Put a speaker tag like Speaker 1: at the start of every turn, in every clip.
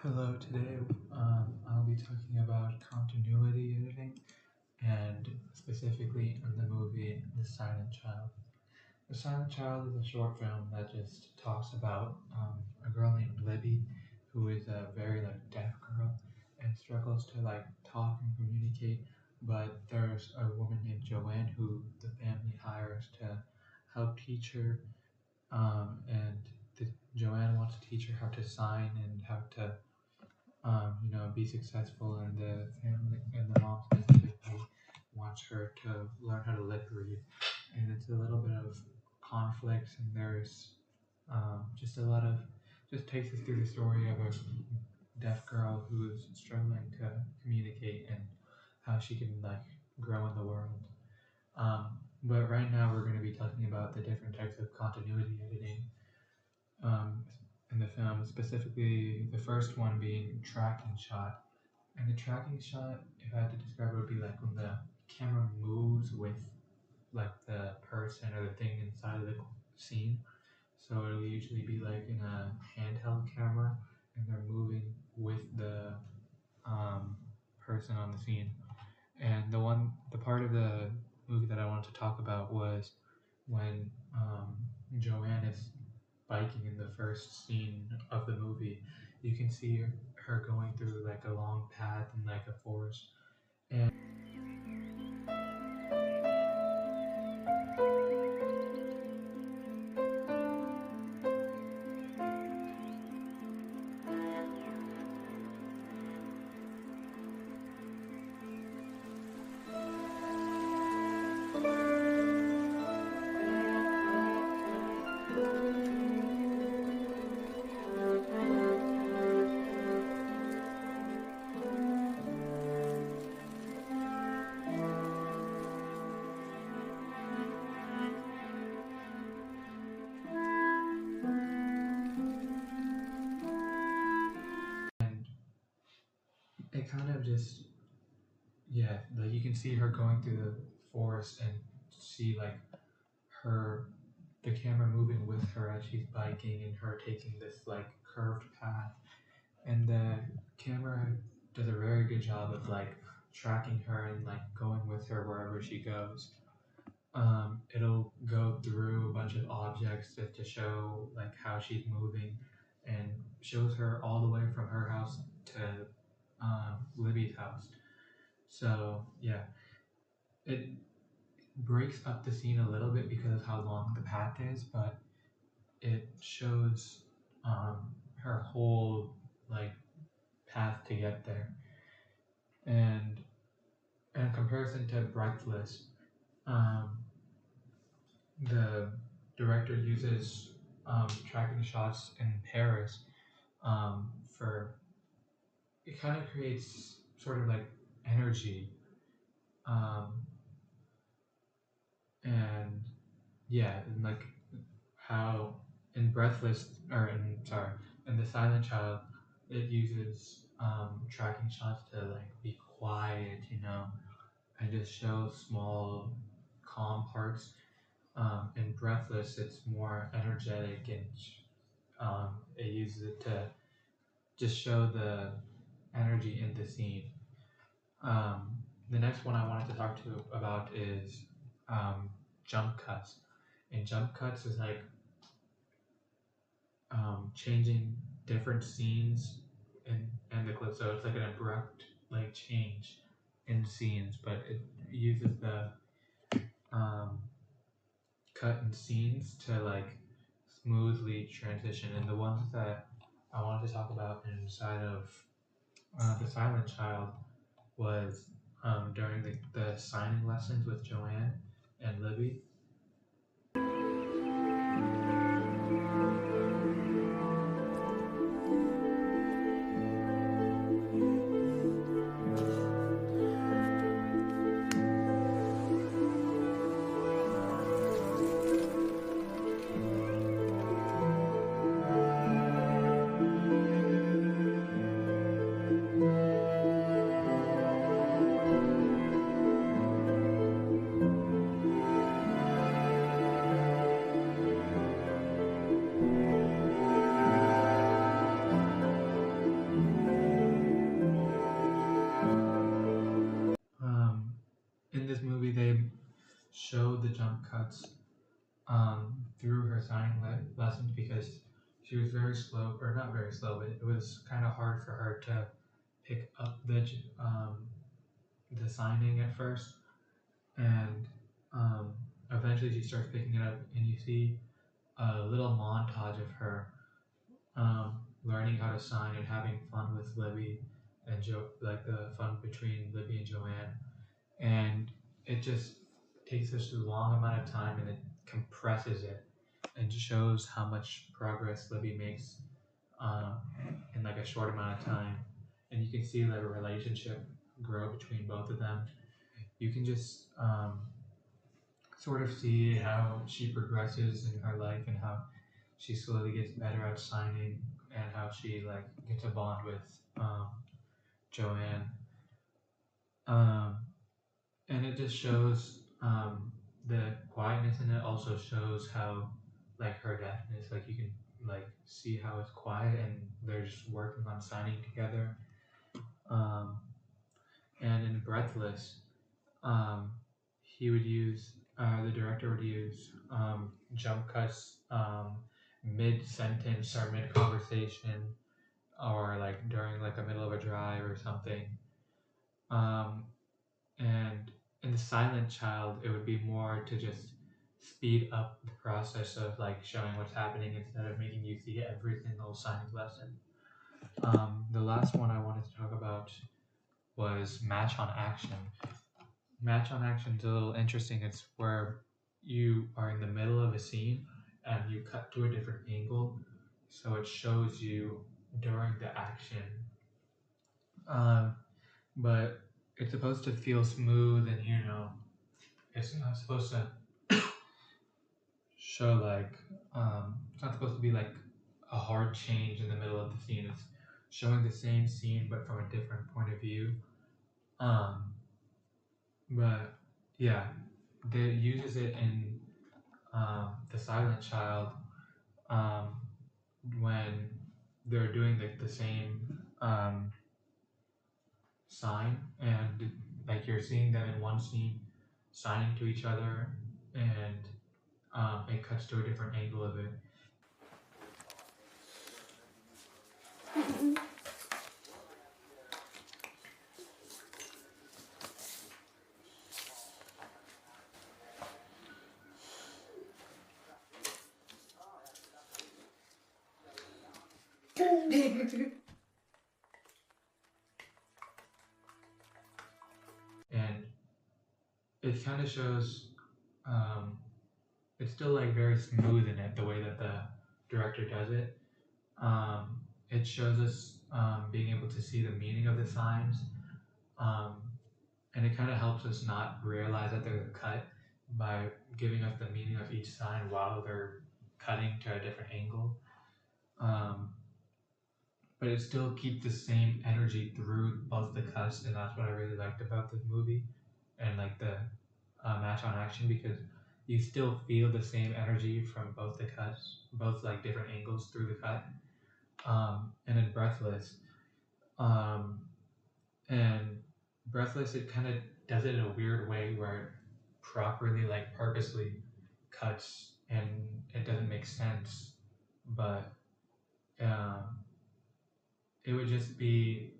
Speaker 1: Hello, today I'll be talking about continuity editing and specifically in the movie The Silent Child. The Silent Child is a short film that just talks about a girl named Libby who is a very deaf girl and struggles to talk and communicate. But there's a woman named Joanne who the family hires to help teach her, and the, Joanne wants to teach her how to sign and how to be successful, and the family and the mom specifically wants her to learn how to lip read, and it's a little bit of conflicts, and there's just a lot of just takes us through the story of a deaf girl who is struggling to communicate and how she can grow in the world. But right now we're going to be talking about the different types of continuity editing um, in the film, specifically the first one being tracking shot. And the tracking shot, if I had to describe it, would be like when the camera moves with the person or the thing inside of the scene. So it'll usually be like in a handheld camera, and they're moving with the um, person on the scene. And the part of the movie that I wanted to talk about was when Joanne is biking in the first scene of the movie. You can see her going through a long path in a forest. And it kind of just, yeah, you can see her going through the forest and see her the camera moving with her as she's biking, and her taking this curved path, and the camera does a very good job of tracking her and going with her wherever she goes. It'll go through a bunch of objects to show how she's moving, and shows her all the way from her house to Libby's house. So yeah, it breaks up the scene a little bit because of how long the path is, but it shows her whole path to get there. And in comparison to Breathless, um, the director uses tracking shots in Paris for it kind of creates sort of energy, um, and yeah, and how in Breathless, or in sorry, in The Silent Child, it uses tracking shots to be quiet, and just show small calm parts. In Breathless, it's more energetic, and it uses it to just show the energy in the scene. Um, the next one I wanted to talk to you about is um, jump cuts. And jump cuts is changing different scenes in the clip. So it's like an abrupt change in scenes, but it uses the um, cut in scenes to smoothly transition. And the ones that I wanted to talk about inside of The Silent Child was during the signing lessons with Joanne and Libby. showed the jump cuts through her signing lessons because she was very slow, or not very slow, but it was kind of hard for her to pick up the signing at first, and um, eventually she starts picking it up, and you see a little montage of her learning how to sign and having fun with Libby and Joe, like the fun between Libby and Joanne, and it just takes such a long amount of time and it compresses it and shows how much progress Libby makes um, in like a short amount of time, and you can see the relationship grow between both of them. You can just sort of see how she progresses in her life and how she slowly gets better at signing and how she like gets a bond with Joanne. Um, and it just shows the quietness in it also shows how like her deafness, like you can like see how it's quiet and they're just working on signing together. um, and in Breathless, um, he would use the director would use jump cuts mid sentence or mid conversation or like during like a middle of a drive or something. Um, and in the Silent Child, it would be more to just speed up the process of like showing what's happening instead of making you see every single signing lesson. The last one I wanted to talk about was Match on Action. Match on Action is a little interesting. It's where you are in the middle of a scene and you cut to a different angle, so it shows you during the action. Um, but it's supposed to feel smooth and it's not supposed to show like it's not supposed to be like a hard change in the middle of the scene. It's showing the same scene but from a different point of view. Um, but yeah, they uses it in the Silent Child um, when they're doing like the same sign, and like you're seeing them in one scene signing to each other, and it cuts to a different angle of it. And it kind of shows um, it's still like very smooth in it the way that the director does it. It shows us being able to see the meaning of the signs, um, and it kind of helps us not realize that they're cut by giving us the meaning of each sign while they're cutting to a different angle. Um, but it still keeps the same energy through both the cuts, and that's what I really liked about the movie and like the Match on Action, because you still feel the same energy from both the cuts, both like different angles through the cut. And in Breathless, um, and Breathless, it kind of does it in a weird way where it properly, like purposely cuts, and it doesn't make sense, but um, it would just be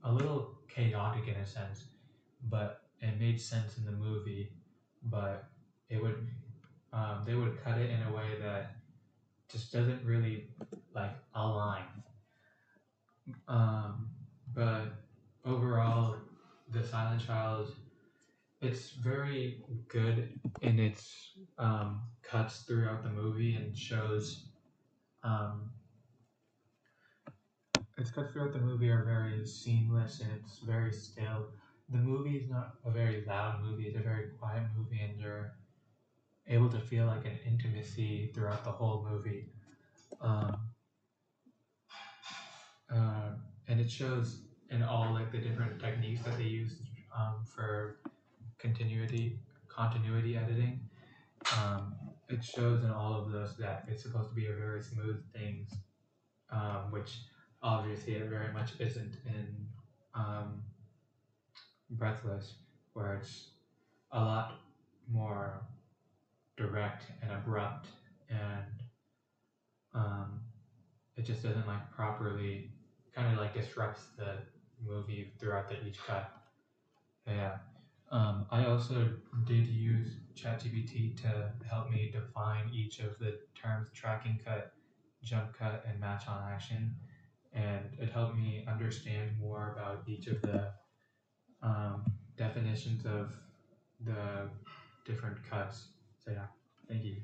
Speaker 1: a little chaotic in a sense, but it made sense in the movie. But it would they would cut it in a way that just doesn't really like align. Um, but overall, The Silent Child, it's very good in its cuts throughout the movie and shows um, its cuts throughout the movie are very seamless and it's very still. The movie is not a very loud movie; it's a very quiet movie, and you're able to feel like an intimacy throughout the whole movie. Um, uh, and it shows in all like the different techniques that they use for continuity editing. Um, it shows in all of those that it's supposed to be a very smooth thing, which obviously it very much isn't in um, Breathless, where it's a lot more. direct and abrupt, and um, it just doesn't like properly kind of like disrupts the movie throughout each cut. Yeah. I also did use ChatGPT to help me define each of the terms tracking cut, jump cut, and match on action. And it helped me understand more about each of the definitions of the different cuts. So, yeah, thank you.